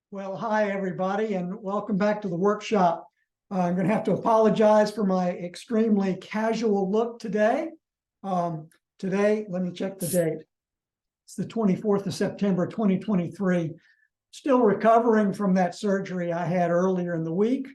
Well, hi, everybody, and welcome back to the workshop. I'm going to have to apologize for my extremely casual look today. Today, let me check the date. It's the 24th of September, 2023. Still recovering from that surgery I had earlier in the week.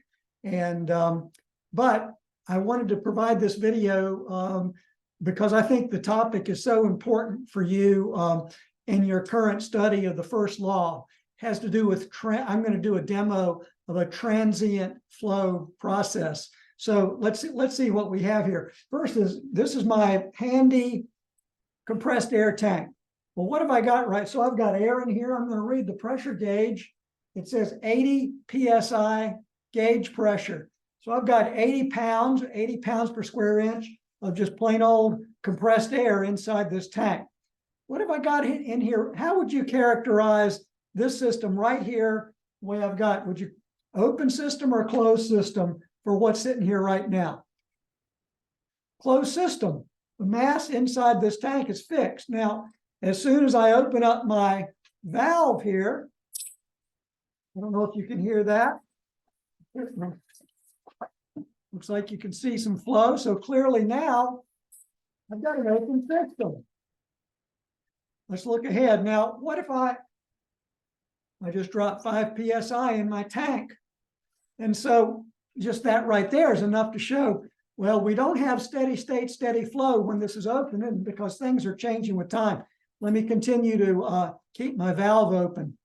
But I wanted to provide this video because I think the topic is so important for you in your current study of the first law. Has to do with, I'm going to do a demo of a transient flow process. So let's see what we have here. First this is my handy compressed air tank. Well, what have I got right? So I've got air in here. I'm going to read the pressure gauge. It says 80 PSI gauge pressure. So I've got 80 pounds per square inch of just plain old compressed air inside this tank. What have I got in here? How would you characterize this system right here? The way I've got, would you open system or closed system for what's sitting here right now? Closed system. The mass inside this tank is fixed. Now, as soon as I open up my valve here, I don't know if you can hear that. Looks like you can see some flow. So clearly now I've got an open system. Let's look ahead. Now, what if I just dropped 5 PSI in my tank? And so just that right there is enough to show, well, we don't have steady state, steady flow when this is open, and because things are changing with time. Let me continue to keep my valve open.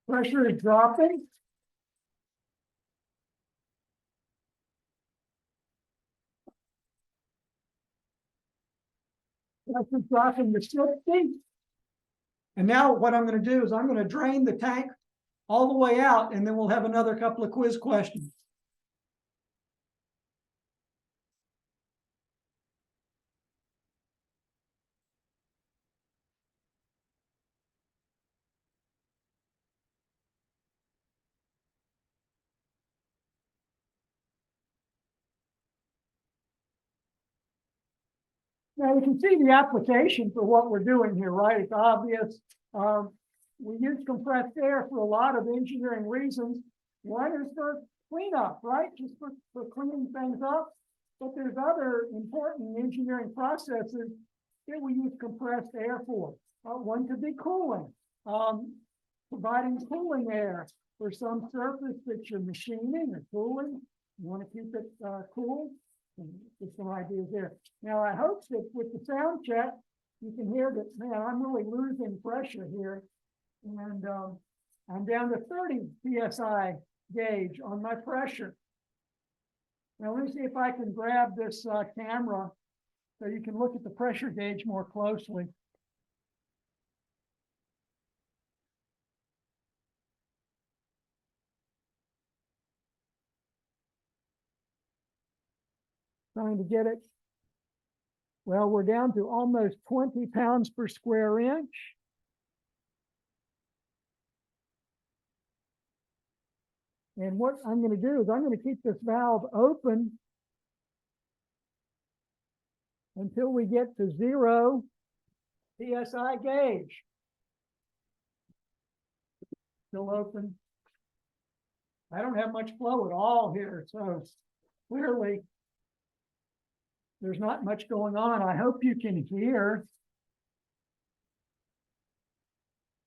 Pressure is dropping. Pressure dropping to 60. And now what I'm going to do is I'm going to drain the tank all the way out, and then we'll have another couple of quiz questions. Now you can see the application for what we're doing here, right? It's obvious. We use compressed air for a lot of engineering reasons. One is for cleanup, right? Just for cleaning things up. But there's other important engineering processes that we use compressed air for. One could be cooling, providing cooling air for some surface that you're machining or cooling. You want to keep it cool. Just some ideas there. Now, I hope that with the sound check, you can hear that, man, I'm really losing pressure here. And I'm down to 30 PSI gauge on my pressure. Now, let me see if I can grab this camera so you can look at the pressure gauge more closely. Trying to get it. Well, we're down to almost 20 pounds per square inch. And what I'm going to do is I'm going to keep this valve open until we get to 0 PSI gauge. Still open. I don't have much flow at all here, so clearly there's not much going on. I hope you can hear.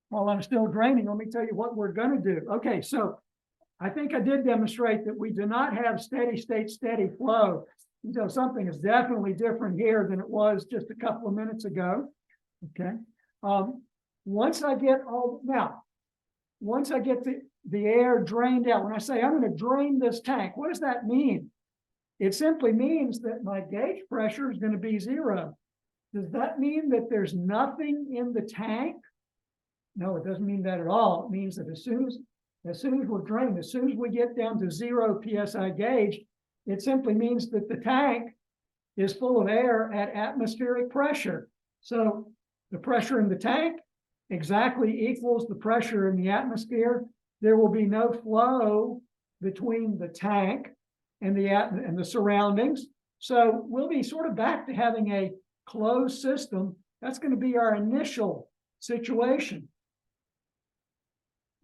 While I'm still draining, let me tell you what we're going to do. Okay, so I think I did demonstrate that we do not have steady state, steady flow. So something is definitely different here than it was just a couple of minutes ago. Okay. Once I get the air drained out, when I say I'm going to drain this tank, what does that mean? It simply means that my gauge pressure is going to be 0. Does that mean that there's nothing in the tank? No, it doesn't mean that at all. It means that as soon as we're drained, as soon as we get down to 0 PSI gauge, it simply means that the tank is full of air at atmospheric pressure. So the pressure in the tank exactly equals the pressure in the atmosphere. There will be no flow between the tank and the surroundings. So we'll be sort of back to having a closed system. That's going to be our initial situation.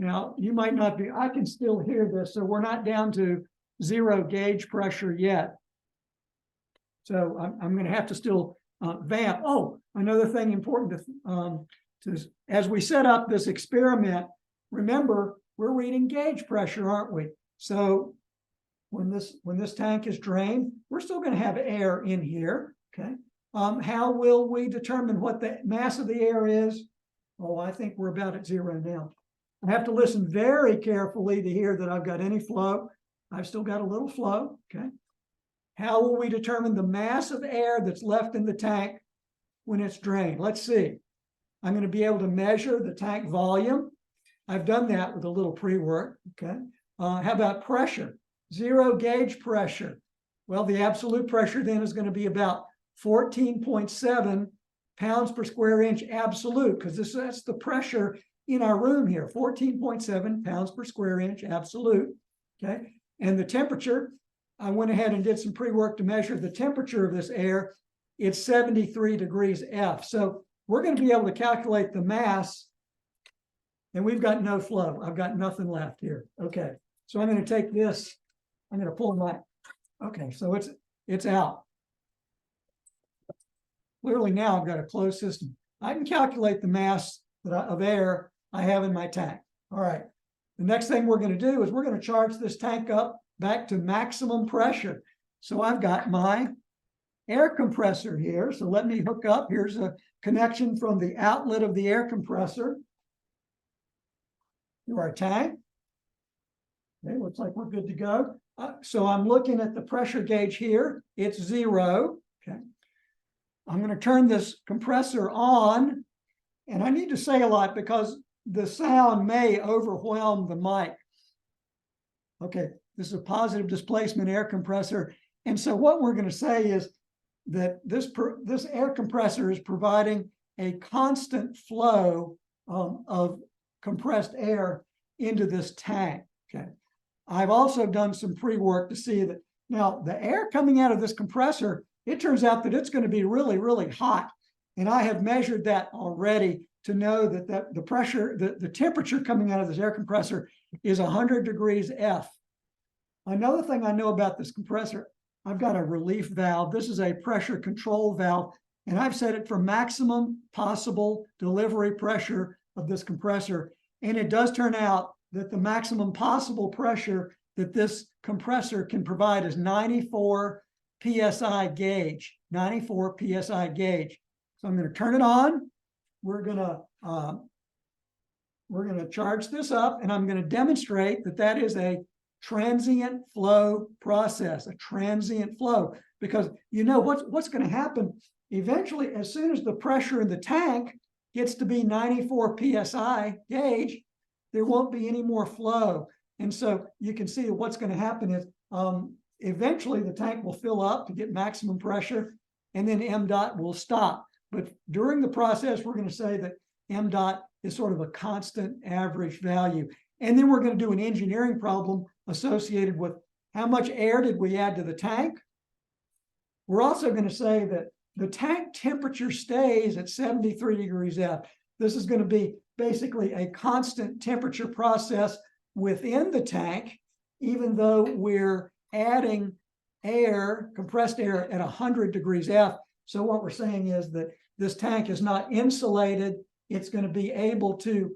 Now, you might not be, I can still hear this, so we're not down to 0 gauge pressure yet. So I'm going to have to still vamp. Oh, another thing important to as we set up this experiment, remember, we're reading gauge pressure, aren't we? So when this tank is drained, we're still going to have air in here, okay? How will we determine what the mass of the air is? Oh, I think we're about at 0 now. I have to listen very carefully to hear that I've got any flow. I've still got a little flow, okay? How will we determine the mass of air that's left in the tank when it's drained? Let's see. I'm going to be able to measure the tank volume. I've done that with a little pre-work, okay? How about pressure? 0 gauge pressure. Well, the absolute pressure then is going to be about 14.7 pounds per square inch absolute, because that's the pressure in our room here, 14.7 pounds per square inch absolute, okay? And the temperature, I went ahead and did some pre-work to measure the temperature of this air. It's 73 degrees F. So we're going to be able to calculate the mass, and we've got no flow. I've got nothing left here. Okay, so I'm going to take this. I'm going to pull my, okay, so it's out. Clearly now I've got a closed system. I can calculate the mass of air I have in my tank. All right, the next thing we're going to do is we're going to charge this tank up back to maximum pressure. So I've got my air compressor here. So let me hook up. Here's a connection from the outlet of the air compressor to our tank. Okay, looks like we're good to go. So I'm looking at the pressure gauge here. It's 0. Okay. I'm going to turn this compressor on, and I need to say a lot because the sound may overwhelm the mic. Okay, this is a positive displacement air compressor. And so what we're going to say is that this air compressor is providing a constant flow of compressed air into this tank. Okay. I've also done some pre-work to see that now the air coming out of this compressor, it turns out that it's going to be really, really hot. And I have measured that already to know that the pressure, the temperature coming out of this air compressor is 100 degrees F. Another thing I know about this compressor, I've got a relief valve. This is a pressure control valve, and I've set it for maximum possible delivery pressure of this compressor. And it does turn out that the maximum possible pressure that this compressor can provide is 94 PSI gauge, 94 PSI gauge. So I'm going to turn it on. We're going to charge this up, and I'm going to demonstrate that that is a transient flow process, a transient flow, because you know what's going to happen eventually. As soon as the pressure in the tank gets to be 94 PSI gauge, there won't be any more flow. And so you can see that what's going to happen is eventually the tank will fill up to get maximum pressure, and then M dot will stop. But during the process, we're going to say that M dot is sort of a constant average value. And then we're going to do an engineering problem associated with how much air did we add to the tank. We're also going to say that the tank temperature stays at 73 degrees F. This is going to be basically a constant temperature process within the tank, even though we're adding air, compressed air at 100 degrees F. So what we're saying is that this tank is not insulated. It's going to be able to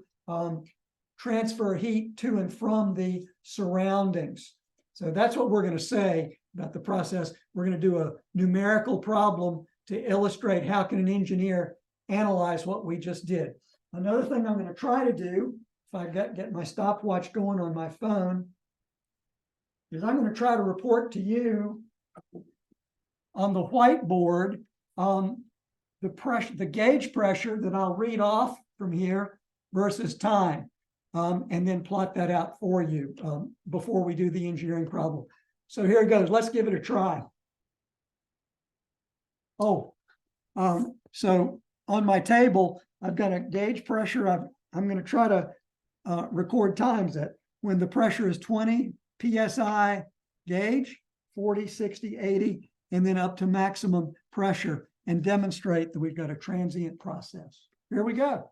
transfer heat to and from the surroundings. So that's what we're going to say about the process. We're going to do a numerical problem to illustrate how can an engineer analyze what we just did. Another thing I'm going to try to do, if I get my stopwatch going on my phone, is I'm going to try to report to you on the whiteboard the pressure, the gauge pressure that I'll read off from here versus time, and then plot that out for you before we do the engineering problem. So here it goes. Let's give it a try. Oh, so on my table, I've got a gauge pressure. I'm going to try to record times that when the pressure is 20 PSI gauge, 40, 60, 80, and then up to maximum pressure, and demonstrate that we've got a transient process. Here we go.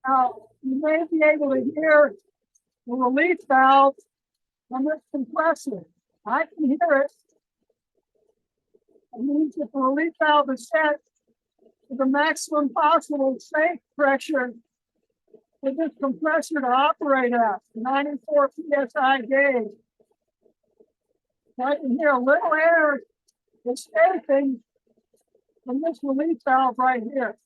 Now, you may be able to hear the release valve from this compressor. I can hear it. It means that the release valve is set to the maximum possible safe pressure for this compressor to operate at, 94 psi gauge. I can hear a little air escaping from this release valve right here.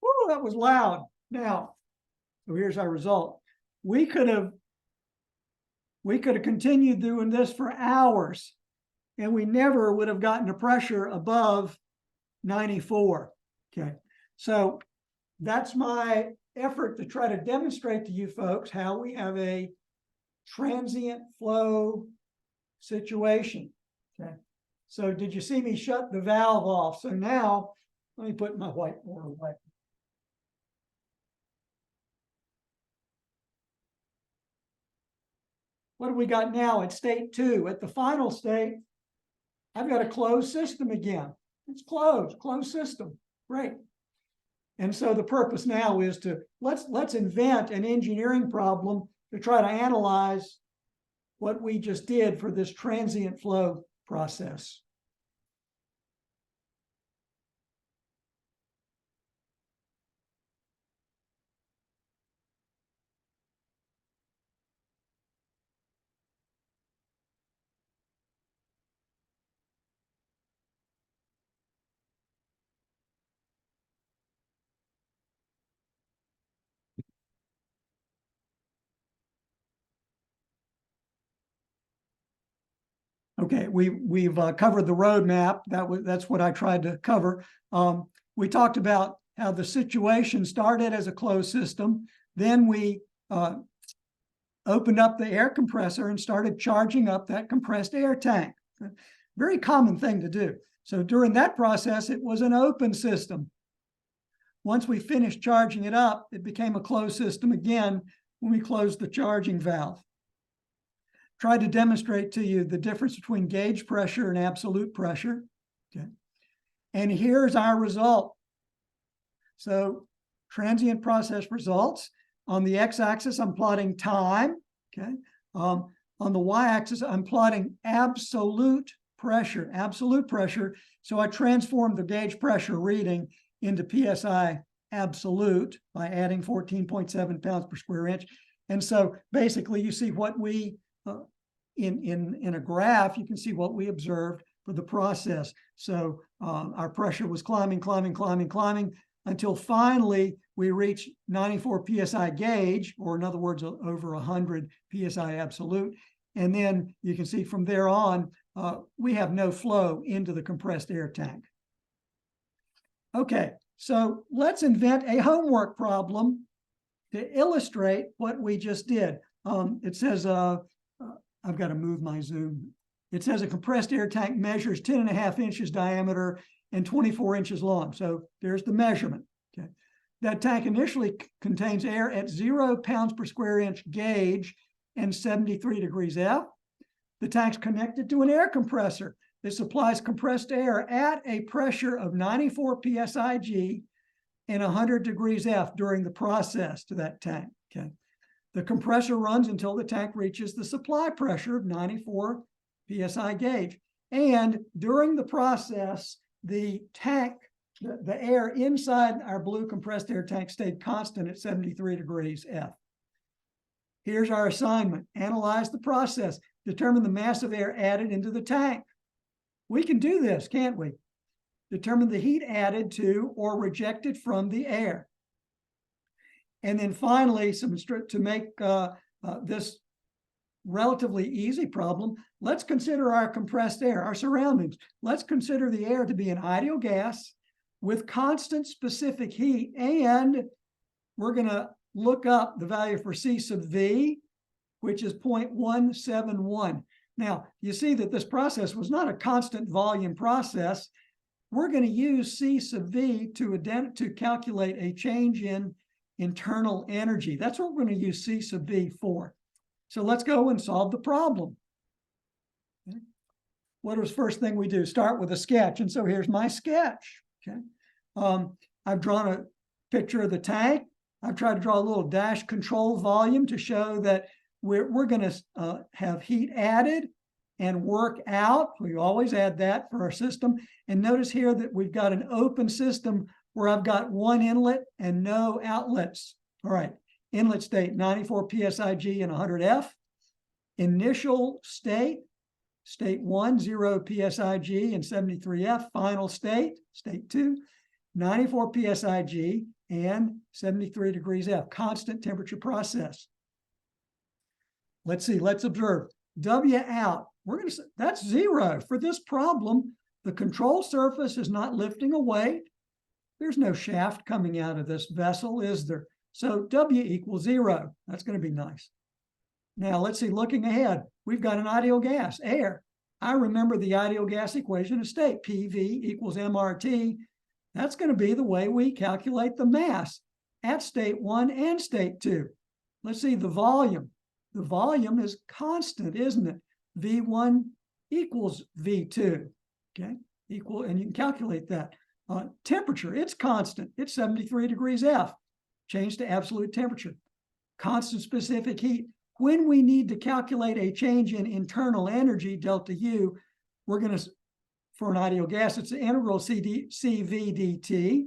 Woo, that was loud. Now, so here's our result. We could have continued doing this for hours, and we never would have gotten a pressure above 94. Okay, so that's my effort to try to demonstrate to you folks how we have a transient flow situation. Okay, so did you see me shut the valve off? So now let me put my whiteboard away. What do we got now at state 2? At the final state, I've got a closed system again. It's closed system. Great. And so the purpose now is to let's invent an engineering problem to try to analyze what we just did for this transient flow process. Okay, we've covered the roadmap. That's what I tried to cover. We talked about how the situation started as a closed system. Then we opened up the air compressor and started charging up that compressed air tank. Very common thing to do. So during that process, it was an open system. Once we finished charging it up, it became a closed system again when we closed the charging valve. Tried to demonstrate to you the difference between gauge pressure and absolute pressure. Okay. And here's our result. So transient process results. On the x-axis, I'm plotting time. Okay. On the y-axis, I'm plotting absolute pressure. So I transformed the gauge pressure reading into PSI absolute by adding 14.7 pounds per square inch. And so basically you see what we, in a graph, you can see what we observed for the process. So our pressure was climbing until finally we reached 94 PSI gauge, or in other words, over 100 PSI absolute. And then you can see from there on, we have no flow into the compressed air tank. Okay, so let's invent a homework problem to illustrate what we just did. It says, I've got to move my Zoom. It says a compressed air tank measures 10.5 inches diameter and 24 inches long. So there's the measurement. Okay. That tank initially contains air at 0 pounds per square inch gauge and 73 degrees F. The tank's connected to an air compressor that supplies compressed air at a pressure of 94 psi-G and 100 degrees F during the process to that tank. Okay. The compressor runs until the tank reaches the supply pressure of 94 psi gauge. And during the process, the tank, the air inside our blue compressed air tank stayed constant at 73 degrees F. Here's our assignment. Analyze the process. Determine the mass of air added into the tank. We can do this, can't we? Determine the heat added to or rejected from the air. And then finally, to make this relatively easy problem, let's consider our compressed air, our surroundings. Let's consider the air to be an ideal gas with constant specific heat, and we're going to look up the value for C sub V, which is 0.171. Now, you see that this process was not a constant volume process. We're going to use C sub V to calculate a change in internal energy. That's what we're going to use C sub V for. So let's go and solve the problem. Okay. What was the first thing we do? Start with a sketch. And so here's my sketch. Okay. I've drawn a picture of the tank. I've tried to draw a little dash control volume to show that we're going to have heat added and work out. We always add that for our system. And notice here that we've got an open system where I've got one inlet and no outlets. All right. Inlet state, 94 psig and 100 F. Initial state, state 1, 0 psig and 73 F. Final state, state 2, 94 psig and 73 degrees F. Constant temperature process. Let's see, let's observe. W out, we're going to say that's 0. For this problem, the control surface is not lifting a weight. There's no shaft coming out of this vessel, is there? So W equals 0. That's going to be nice. Now, let's see, looking ahead, we've got an ideal gas, air. I remember the ideal gas equation of state, PV equals MRT. That's going to be the way we calculate the mass at state 1 and state 2. Let's see, the volume. The volume is constant, isn't it? V1 equals V2, okay? Equal, and you can calculate that. Temperature, it's constant. It's 73 degrees F. Change to absolute temperature. Constant specific heat. When we need to calculate a change in internal energy, delta U, we're going to, for an ideal gas, it's the integral CV dt.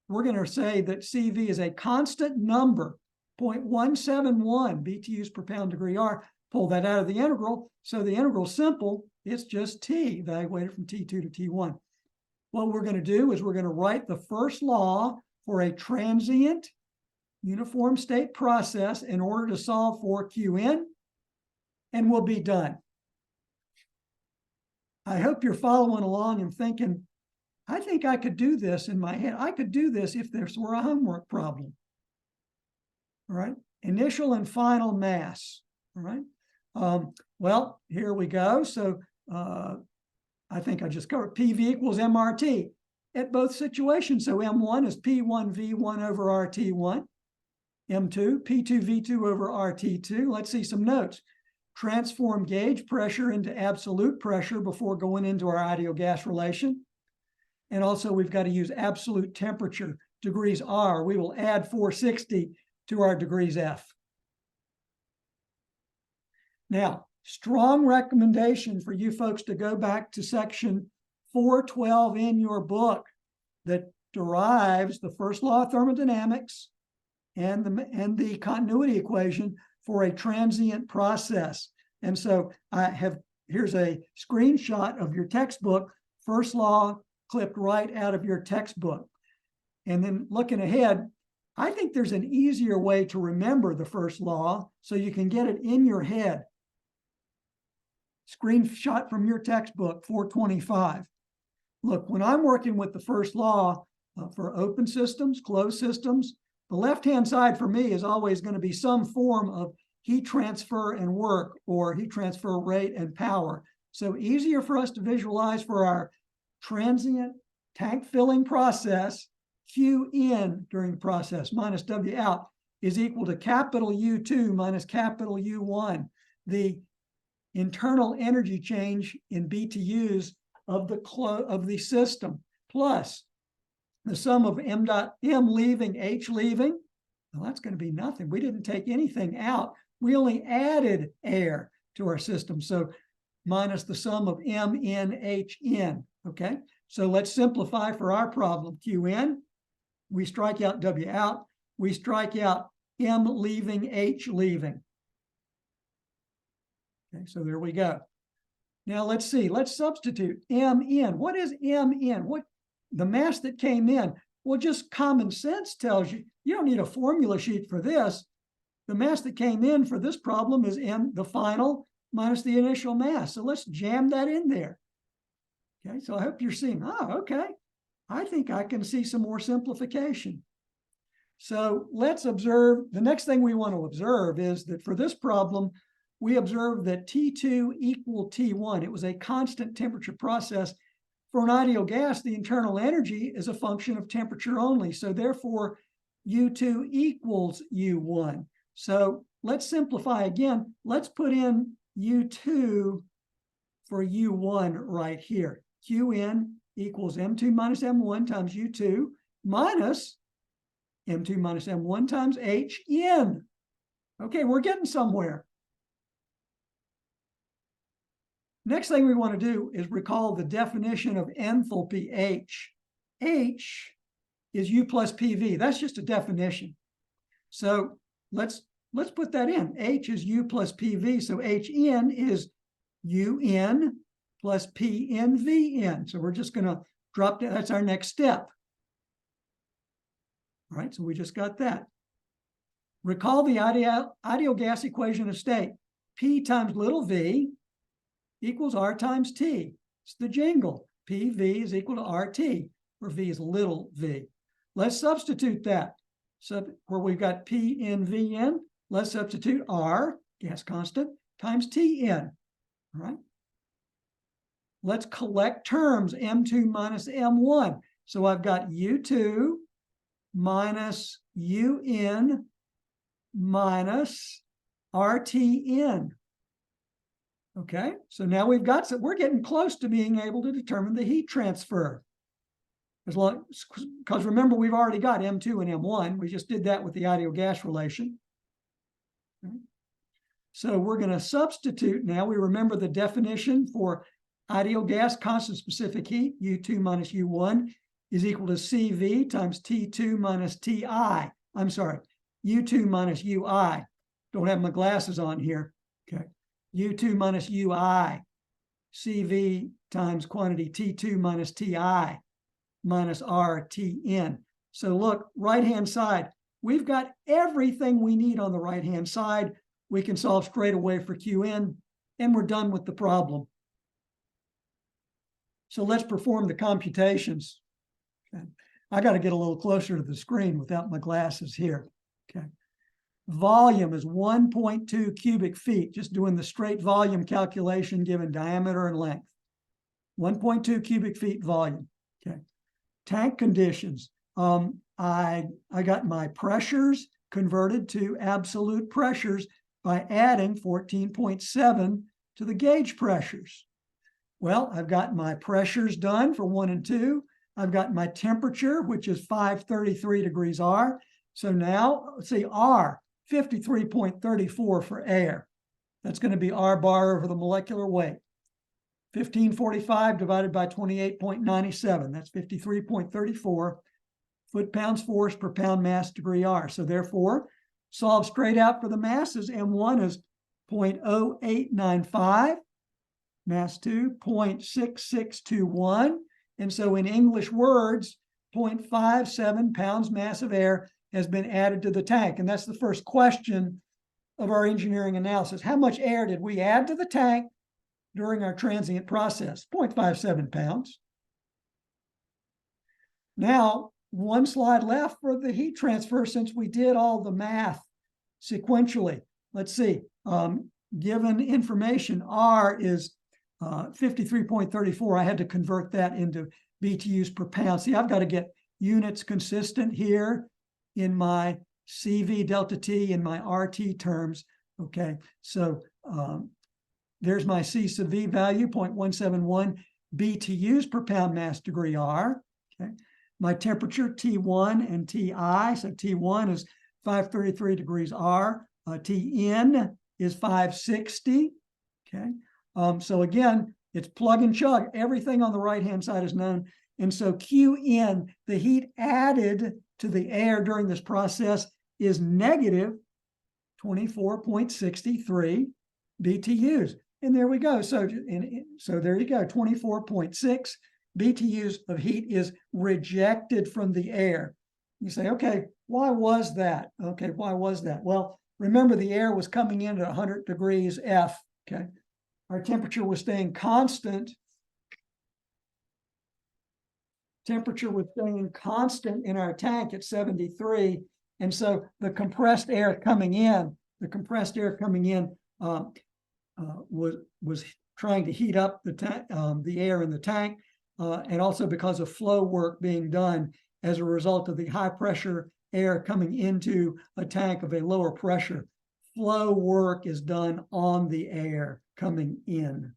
We're going to say that CV is a constant number, 0.171 BTUs per pound degree R. Pull that out of the integral. So the integral is simple. It's just T, evaluated from T2 to T1. What we're going to do is we're going to write the first law for a transient uniform state process in order to solve for Qn, and we'll be done. I hope you're following along and thinking, I think I could do this in my head. I could do this if this were a homework problem. All right, initial and final mass. All right, well, here we go. So I think I just covered PV equals MRT at both situations. So M1 is P1V1 over RT1. M2, P2V2 over RT2. Let's see some notes. Transform gauge pressure into absolute pressure before going into our ideal gas relation. And also we've got to use absolute temperature, degrees R. We will add 460 to our degrees F. Now, strong recommendation for you folks to go back to section 412 in your book that derives the first law of thermodynamics and the continuity equation for a transient process. And so here's a screenshot of your textbook, first law clipped right out of your textbook. And then looking ahead, I think there's an easier way to remember the first law so you can get it in your head. Screenshot from your textbook, 425. Look, when I'm working with the first law for open systems, closed systems, the left-hand side for me is always going to be some form of heat transfer and work, or heat transfer rate and power. So easier for us to visualize for our transient tank filling process, Q in during the process minus W out is equal to capital U2 minus capital U1, the internal energy change in BTUs of the system, plus the sum of M leaving, H leaving. Well, that's going to be nothing. We didn't take anything out. We only added air to our system. So minus the sum of M in, H in. Okay. So let's simplify for our problem. Q in, we strike out W out. We strike out M leaving, H leaving. Okay, so there we go. Now let's see, let's substitute M in. What is M in? What the mass that came in? Well, just common sense tells you, you don't need a formula sheet for this. the mass that came in for this problem is m, the final minus the initial mass. So let's jam that in there. Okay, so I hope you're seeing, oh, okay. I think I can see some more simplification. So let's observe, the next thing we want to observe is that for this problem, we observed that T2 equal T1. It was a constant temperature process. For an ideal gas, the internal energy is a function of temperature only. So therefore, U2 equals U1. So let's simplify again. Let's put in U2 for U1 right here. Qn equals M2 minus M1 times U2 minus M2 minus M1 times Hn. Okay, we're getting somewhere. Next thing we want to do is recall the definition of enthalpy H. H is U plus PV. That's just a definition. So let's put that in. H is U plus PV. So Hn is Un plus PnVn. So we're just going to drop that. That's our next step. All right, so we just got that. Recall the ideal gas equation of state. P times little v equals R times T. It's the jingle. PV is equal to RT, where V is little v. Let's substitute that. So where we've got PnVn, let's substitute R, gas constant, times Tn. All right. Let's collect terms, M2 minus M1. So I've got U2 minus Un minus RTn. Okay, so now we've got, so we're getting close to being able to determine the heat transfer. As long, because remember, we've already got M2 and M1. We just did that with the ideal gas relation. Okay. So we're going to substitute now. We remember the definition for ideal gas constant specific heat, U2 minus U1 is equal to CV times T2 minus TI. I'm sorry, U2 minus UI. Don't have my glasses on here. Okay. U2 minus UI, CV times quantity T2 minus TI minus RTN. So look, right-hand side, we've got everything we need on the right-hand side. We can solve straight away for Qn, and we're done with the problem. So let's perform the computations. Okay. I got to get a little closer to the screen without my glasses here. Okay. Volume is 1.2 cubic feet, just doing the straight volume calculation given diameter and length. 1.2 cubic feet volume. Okay. Tank conditions. I got my pressures converted to absolute pressures by adding 14.7 to the gauge pressures. Well, I've got my pressures done for 1 and 2. I've got my temperature, which is 533 degrees R. So now, let's see, R, 53.34 for air. That's going to be R bar over the molecular weight. 1545 divided by 28.97. That's 53.34 foot-pounds force per pound mass degree R. So therefore, solve straight out for the masses. M1 is 0.0895. Mass 2, 0.6621. And so in English words, 0.57 pounds mass of air has been added to the tank. And that's the first question of our engineering analysis. How much air did we add to the tank during our transient process? 0.57 pounds. Now, one slide left for the heat transfer since we did all the math sequentially. Let's see. Given information, R is 53.34. I had to convert that into BTUs per pound. See, I've got to get units consistent here in my CV delta T in my RT terms. Okay, so there's my C sub V value, 0.171 BTUs per pound mass degree R. Okay, my temperature T1 and TI. So T1 is 533 degrees R. Tn is 560. Okay, so again, it's plug and chug. Everything on the right-hand side is known. And so Qn, the heat added to the air during this process, is negative 24.63 BTUs. And there we go. So there you go, 24.6 BTUs of heat is rejected from the air. You say, okay, why was that? Okay, why was that? Well, remember the air was coming in at 100 degrees F, okay? Our temperature was staying constant. Temperature was staying constant in our tank at 73. And so the compressed air coming in, was trying to heat up the air in the tank, and also because of flow work being done as a result of the high pressure air coming into a tank of a lower pressure. Flow work is done on the air coming in.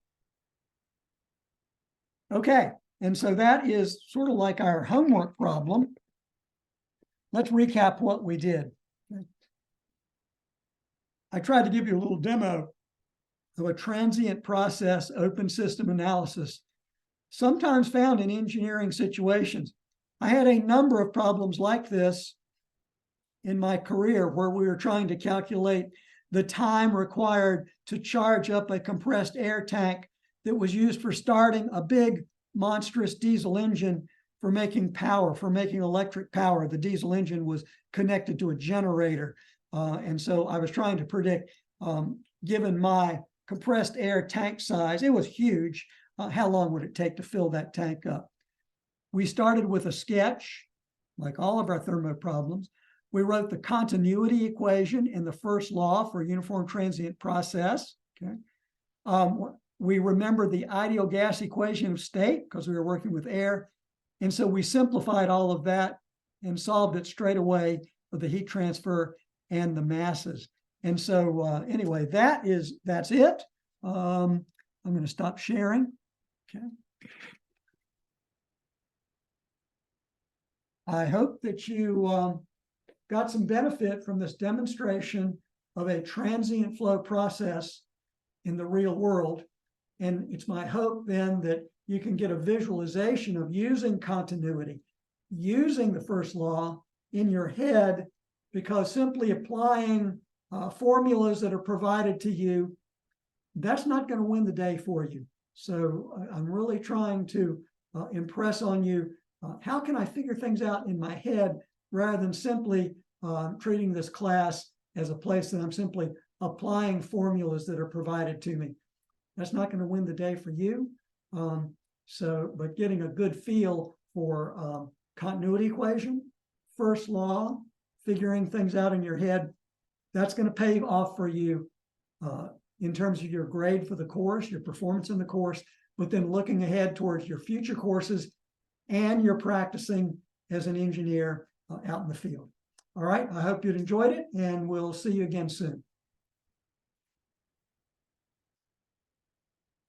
Okay, and so that is sort of like our homework problem. Let's recap what we did. I tried to give you a little demo of a transient process open system analysis, sometimes found in engineering situations. I had a number of problems like this in my career where we were trying to calculate the time required to charge up a compressed air tank that was used for starting a big monstrous diesel engine for making power, for making electric power. The diesel engine was connected to a generator. And so I was trying to predict, given my compressed air tank size, it was huge, how long would it take to fill that tank up? We started with a sketch, like all of our thermo problems. We wrote the continuity equation in the first law for a uniform transient process, okay? We remember the ideal gas equation of state because we were working with air. And so we simplified all of that and solved it straight away for the heat transfer and the masses. And so anyway, that's it. I'm going to stop sharing. Okay. I hope that you got some benefit from this demonstration of a transient flow process in the real world. And it's my hope then that you can get a visualization of using continuity, using the first law in your head, because simply applying formulas that are provided to you, that's not going to win the day for you. So I'm really trying to impress on you, how can I figure things out in my head rather than simply treating this class as a place that I'm simply applying formulas that are provided to me. That's not going to win the day for you. But getting a good feel for continuity equation, first law, figuring things out in your head, that's going to pay off for you in terms of your grade for the course, your performance in the course, but then looking ahead towards your future courses and your practicing as an engineer out in the field. All right, I hope you'd enjoyed it, and we'll see you again soon.